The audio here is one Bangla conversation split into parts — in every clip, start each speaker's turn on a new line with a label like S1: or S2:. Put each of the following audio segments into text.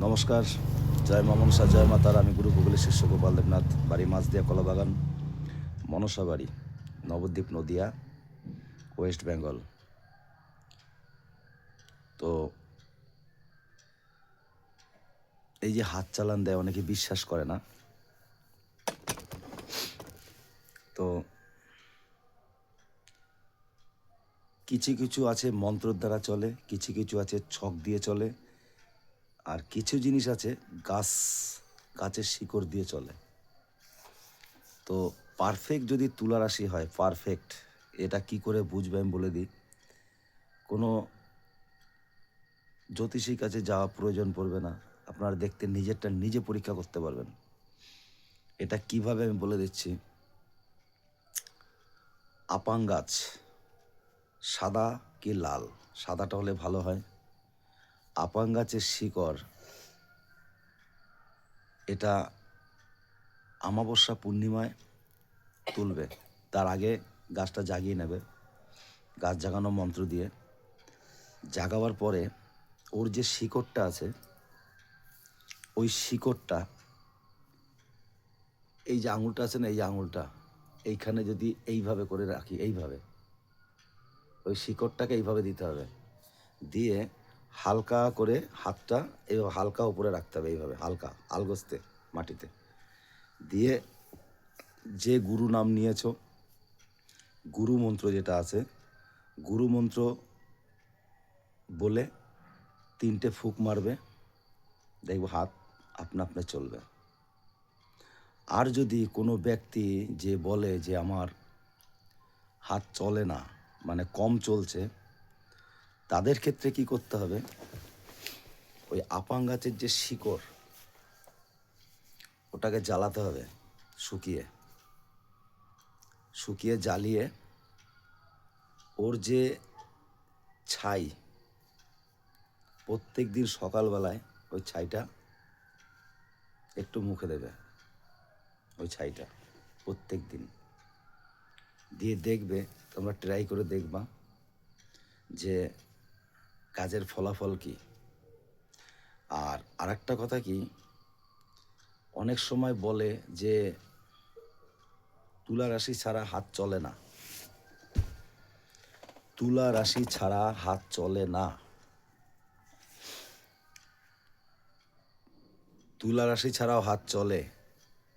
S1: নমস্কার, জয় মা মনসা, জয় মা তারা। আমি গুরু ভূগোলের শিষ্য গোপাল দেবনাথ। বাড়ি মাঝদিয়া কলাবাগান, মনসা বাড়ি, নবদ্বীপ, নদিয়া, ওয়েস্ট বেঙ্গল। তো এই যে হাত চালান দেয়, অনেকে বিশ্বাস করে না। তো কিছু কিছু আছে মন্ত্রের দ্বারা চলে, কিছু কিছু আছে ছক দিয়ে চলে, আর কিছু জিনিস আছে গাছের শিকড় দিয়ে চলে। তো পারফেক্ট যদি তুলা রাশি হয়, পারফেক্ট, এটা কি করে বুঝবে আমি বলে দিই। কোনো জ্যোতিষীর কাছে যাওয়া প্রয়োজন পড়বে না, আপনারা দেখতে নিজেরটা নিজে পরীক্ষা করতে পারবেন। এটা কিভাবে আমি বলে দিচ্ছি। আপাং গাছ সাদা কি লাল, সাদাটা হলে ভালো হয়। আপাং গাছের শিকড়, এটা অমাবস্যা পূর্ণিমায় তুলবে। তার আগে গাছটা জাগিয়ে নেবে, গাছ জাগানো মন্ত্র দিয়ে। জাগাবার পরে ওর যে শিকড়টা আছে, ওই শিকড়টা, এই যে আঙুলটা আছে না, এই আঙুলটা এইখানে যদি এইভাবে করে রাখি, এইভাবে ওই শিকড়টাকে এইভাবে দিতে হবে। দিয়ে হালকা করে হাতটা এইভাবে হালকা উপরে রাখতে হবে, এইভাবে হালকা আলগোস্তে মাটিতে দিয়ে, যে গুরু নাম নিয়েছ, গুরু মন্ত্র যেটা আছে, গুরু মন্ত্র বলে 3টে ফুঁক মারবে, দেখবো হাত আপনা আপনি চলবে। আর যদি কোনো ব্যক্তি যে বলে যে আমার হাত চলে না, মানে কম চলছে, তাদের ক্ষেত্রে কি করতে হবে, ওই আপাং গাছের যে শিকড়, ওটাকে জ্বালাতে হবে, শুকিয়ে জ্বালিয়ে ওর যে ছাই, প্রত্যেক দিন সকালবেলায় ওই ছাইটা একটু মুখে দেবে, ওই ছাইটা প্রত্যেক দিন দিয়ে দেখবে, তোমরা ট্রাই করে দেখবা যে কাজের ফলাফল কি। আর আরেকটা কথা কি, অনেক সময় বলে যে তুলা রাশি ছাড়া হাত চলে না। তুলা রাশি ছাড়া হাত চলে না। তুলা রাশি ছাড়াও হাত চলে,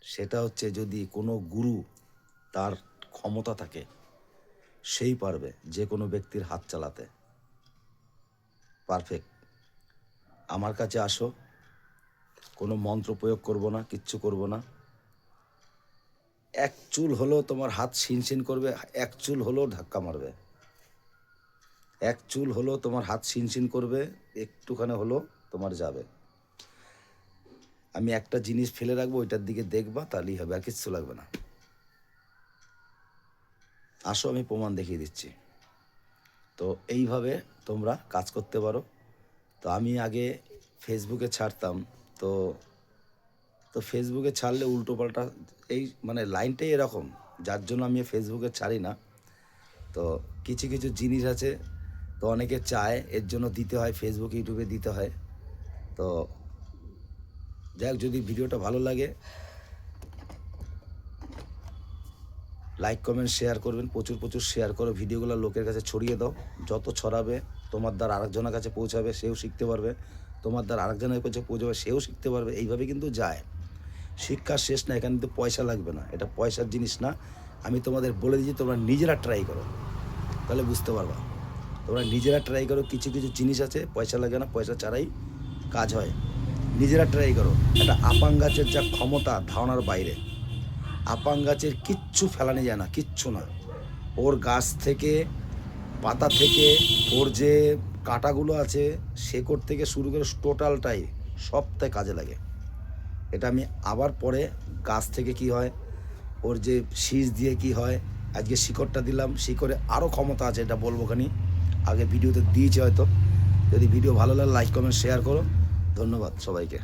S1: সেটা হচ্ছে যদি কোনো গুরু, তার ক্ষমতা থাকে, সেই পারবে যে কোনো ব্যক্তির হাত চালাতে। পারফেক্ট। আমার কাছে আসো, কোনো মন্ত্র প্রয়োগ করব না, কিচ্ছু করব না। এক চুল হলেও তোমার হাত শিনশিন করবে, এক চুল হলেও ধাক্কা মারবে, এক চুল হলেও তোমার হাত শিনশিন করবে, একটুখানি হলেও তোমার যাবে। আমি একটা জিনিস ফেলে রাখবো, ওইটার দিকে দেখবা, তাহলেই হবে, আর কিচ্ছু লাগবে না। আসো, আমি প্রমাণ দেখিয়ে দিচ্ছি। তো এইভাবে তোমরা কাজ করতে পারো। তো আমি আগে ফেসবুকে ছাড়তাম, তো তো ফেসবুকে ছাড়লে উল্টোপাল্টা, এই মানে লাইনটাই এরকম, যার জন্য আমি ফেসবুকে ছাড়ি না। তো কিছু কিছু জিনিস আছে, তো অনেকে চায়, এর জন্য দিতে হয়, ফেসবুক ইউটিউবে দিতে হয়। তো যাই হোক, যদি ভিডিওটা ভালো লাগে লাইক কমেন্ট শেয়ার করবেন, প্রচুর প্রচুর শেয়ার করো, ভিডিওগুলো লোকের কাছে ছড়িয়ে দাও। যত ছড়াবে তোমার দ্বারা আরেকজনের কাছে পৌঁছাবে, সেও শিখতে পারবে। তোমার দ্বারা আরেকজনের কাছে পৌঁছাবে, সেও শিখতে পারবে। এইভাবে কিন্তু যায়। শিক্ষার শেষ না, এখানে কিন্তু পয়সা লাগবে না, এটা পয়সার জিনিস না। আমি তোমাদের বলে দিচ্ছি, তোমরা নিজেরা ট্রাই করো, তাহলে বুঝতে পারবা। তোমরা নিজেরা ট্রাই করো, কিছু কিছু জিনিস আছে পয়সা লাগে না, পয়সা ছাড়াই কাজ হয়। নিজেরা ট্রাই করো। একটা আপাং গাছের যা ক্ষমতা, ধারণার বাইরে। আপাং গাছের কিচ্ছু ফেলানো যায় না, কিচ্ছু না। ওর গাছ থেকে, পাতা থেকে, ওর যে কাঁটাগুলো আছে, শেকড় থেকে শুরু করে টোটালটাই সবটাই কাজে লাগে। এটা আমি আবার পরে গাছ থেকে কি হয়, ওর যে শীষ দিয়ে কি হয়, আজকে শিকড়টা দিলাম, শিকড়ে আরও ক্ষমতা আছে, এটা বলবো খানি, আগে ভিডিওতে দিয়েছি হয়তো। যদি ভিডিও ভালো লাগে লাইক কমেন্ট শেয়ার করো। ধন্যবাদ সবাইকে।